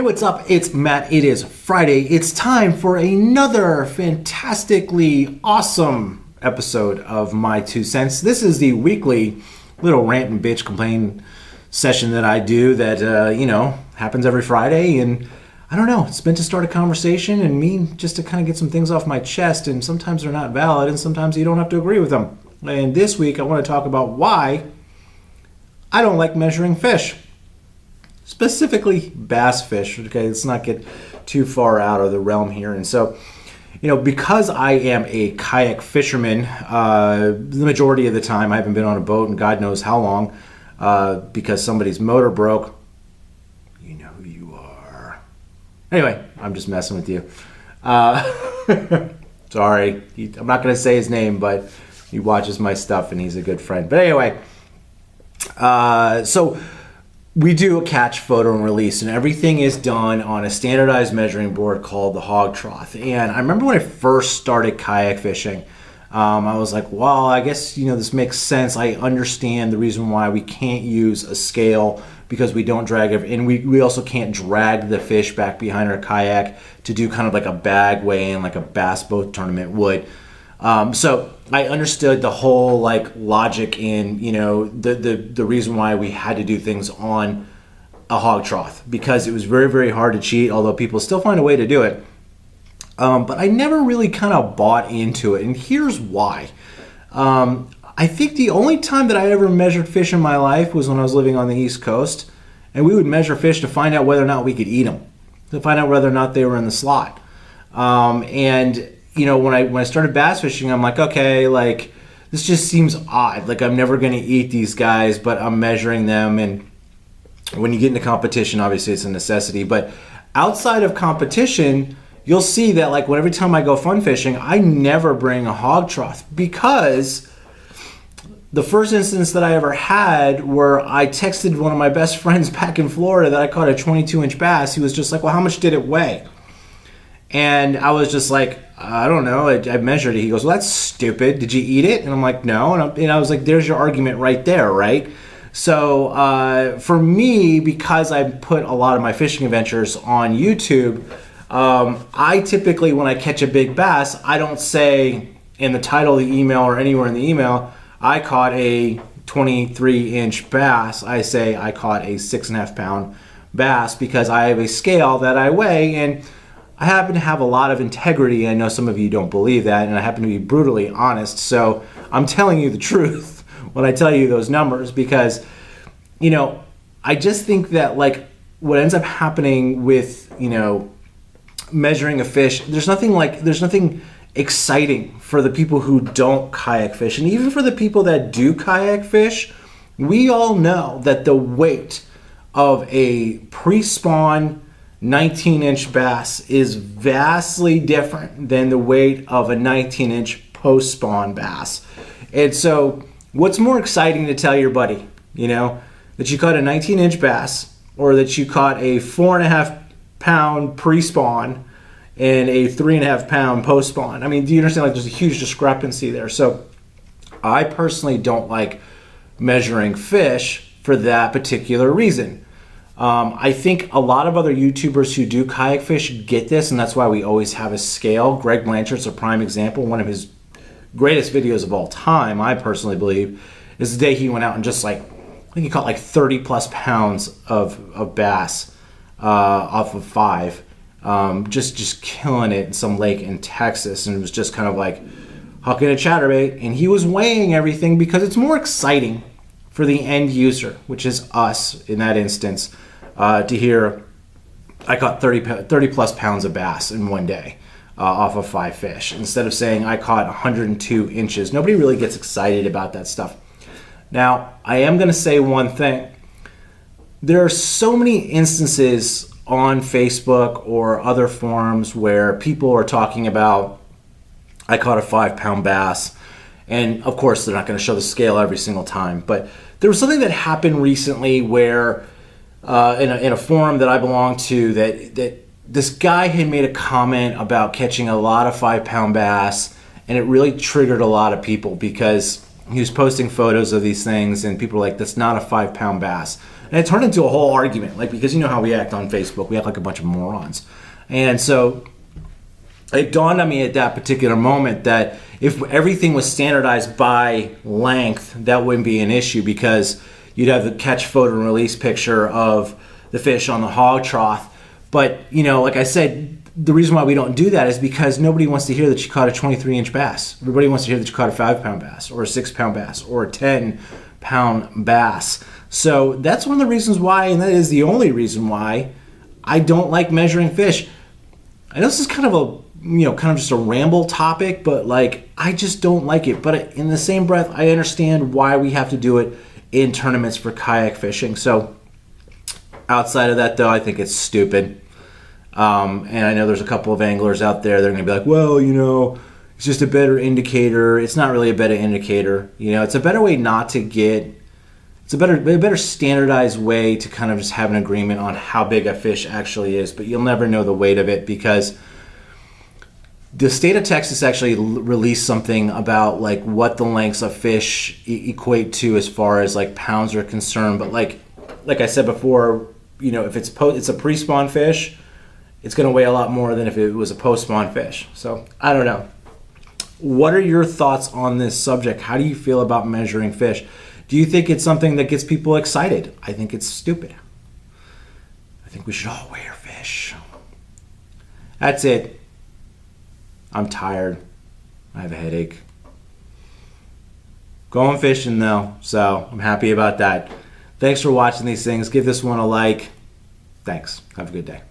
What's up? It's Matt. It is Friday. It's time for another fantastically awesome episode of My Two Cents. This is the weekly little rant and bitch complain session that I do that, happens every Friday. And I don't know, it's meant to start a conversation and me just to kind of get some things off my chest. And sometimes they're not valid and sometimes you don't have to agree with them. And this week I want to talk about why I don't like measuring fish. Specifically bass fish. Okay, let's not get too far out of the realm here. And so, because I am a kayak fisherman, the majority of the time I haven't been on a boat in God knows how long, because somebody's motor broke. You know who you are. Anyway, I'm just messing with you. Sorry, I'm not going to say his name, but he watches my stuff and he's a good friend. But anyway, so we do a catch, photo, and release, and everything is done on a standardized measuring board called the hog trough. And I remember when I first started kayak fishing, I was like, well, I guess, this makes sense. I understand the reason why we can't use a scale because we don't drag it. And we also can't drag the fish back behind our kayak to do kind of like a bag weigh-in like a bass boat tournament would. So I understood the whole logic in, the reason why we had to do things on a hog trough, because it was very, very hard to cheat, although people still find a way to do it. But I never really kind of bought into it. And here's why. I think the only time that I ever measured fish in my life was when I was living on the East Coast, and we would measure fish to find out whether or not we could eat them, to find out whether or not they were in the slot. When I started bass fishing, I'm like, okay, this just seems odd. I'm never going to eat these guys, but I'm measuring them. And when you get into competition, obviously it's a necessity. But outside of competition, you'll see that every time I go fun fishing, I never bring a hog trough, because the first instance that I ever had where I texted one of my best friends back in Florida that I caught a 22-inch bass, he was just like, well, how much did it weigh? And I was just like, I don't know. I measured it. He goes, well, that's stupid. Did you eat it? And I'm like, no. And I was like, there's your argument right there, right? So for me, because I put a lot of my fishing adventures on YouTube, I typically, when I catch a big bass, I don't say in the title of the email or anywhere in the email, I caught a 23-inch bass. I say I caught a 6.5-pound bass, because I have a scale that I weigh, and I happen to have a lot of integrity. I know some of you don't believe that, and I happen to be brutally honest. So I'm telling you the truth when I tell you those numbers, because, I just think that what ends up happening with, measuring a fish, there's nothing exciting for the people who don't kayak fish. And even for the people that do kayak fish, we all know that the weight of a pre-spawn 19-inch bass is vastly different than the weight of a 19-inch post-spawn bass. And so what's more exciting to tell your buddy, that you caught a 19-inch bass, or that you caught a 4.5-pound pre-spawn and a 3.5-pound post-spawn? I mean, do you understand? There's a huge discrepancy there. So I personally don't like measuring fish for that particular reason. I think a lot of other YouTubers who do kayak fish get this, and that's why we always have a scale. Greg Blanchard's a prime example. One of his greatest videos of all time, I personally believe, is the day he went out and just I think he caught 30 plus pounds of bass off of 5, just killing it in some lake in Texas, and it was just kind of hooking a chatterbait, and he was weighing everything because it's more exciting for the end user, which is us in that instance, to hear I caught 30 plus pounds of bass in one day off of 5 fish, instead of saying I caught 102 inches. Nobody really gets excited about that stuff. Now, I am going to say one thing. There are so many instances on Facebook or other forums where people are talking about, I caught a 5-pound bass. And of course, they're not going to show the scale every single time. But there was something that happened recently where in a forum that I belong to, that this guy had made a comment about catching a lot of 5-pound bass, and it really triggered a lot of people, because he was posting photos of these things, and people were like, that's not a 5-pound bass. And it turned into a whole argument, like, because you know how we act on Facebook. We act like a bunch of morons. And so it dawned on me at that particular moment that if everything was standardized by length, that wouldn't be an issue, because you'd have the catch, photo, and release picture of the fish on the hog trough. But, you know, like I said, the reason why we don't do that is because nobody wants to hear that you caught a 23-inch bass. Everybody wants to hear that you caught a 5-pound bass or a 6-pound bass or a 10-pound bass. So that's one of the reasons why, and that is the only reason why, I don't like measuring fish. I know this is kind of a, you know, kind of just a ramble topic, but like, I just don't like it. But in the same breath, I understand why we have to do it in tournaments for kayak fishing. So outside of that, though, I think it's stupid. And I know there's a couple of anglers out there that are going to be like, well, you know, it's just a better indicator. It's not really a better indicator. You know, it's a better way not to get, it's a better standardized way to kind of just have an agreement on how big a fish actually is, but you'll never know the weight of it, because the state of Texas actually released something about like what the lengths of fish equate to as far as like pounds are concerned. But like I said before, you know, if it's a pre-spawn fish, it's going to weigh a lot more than if it was a post-spawn fish. So I don't know. What are your thoughts on this subject? How do you feel about measuring fish? Do you think it's something that gets people excited? I think it's stupid. I think we should all weigh our fish. That's it. I'm tired. I have a headache. Going fishing though, so I'm happy about that. Thanks for watching these things. Give this one a like. Thanks. Have a good day.